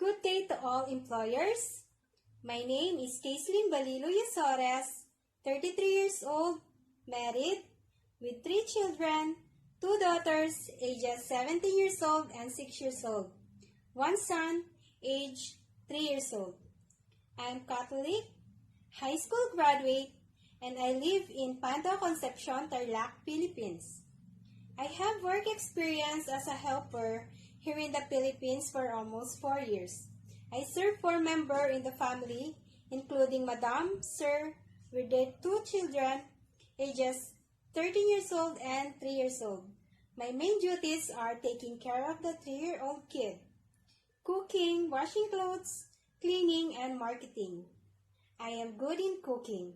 Good day to all employers. My name is Kaislyn Balilo Yasores, 33 years old, married, with 3 children, 2 daughters, ages 17 years old and 6 years old, 1 son, age 3 years old. I am Catholic, high school graduate, and I live in Panto Concepcion, Tarlac, Philippines. I have work experience as a helper here in the Philippines for almost 4 years. I serve 4 members in the family, including Madam, Sir, with their 2 children, ages 13 years old and 3 years old. My main duties are taking care of the 3-year-old kid, cooking, washing clothes, cleaning, and marketing. I am good in cooking.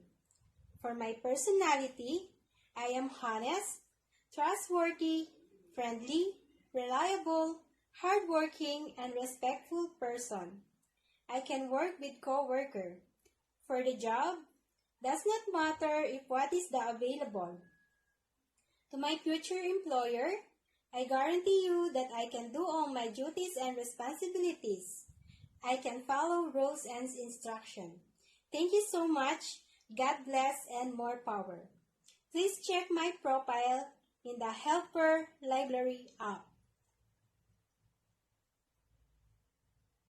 For my personality, I am honest, trustworthy, friendly, reliable, hardworking, and respectful person. I can work with co-worker. For the job, does not matter if what is the available. To my future employer, I guarantee you that I can do all my duties and responsibilities. I can follow rules and instructions. Thank you so much. God bless and more power. Please check my profile in the Helper Library app.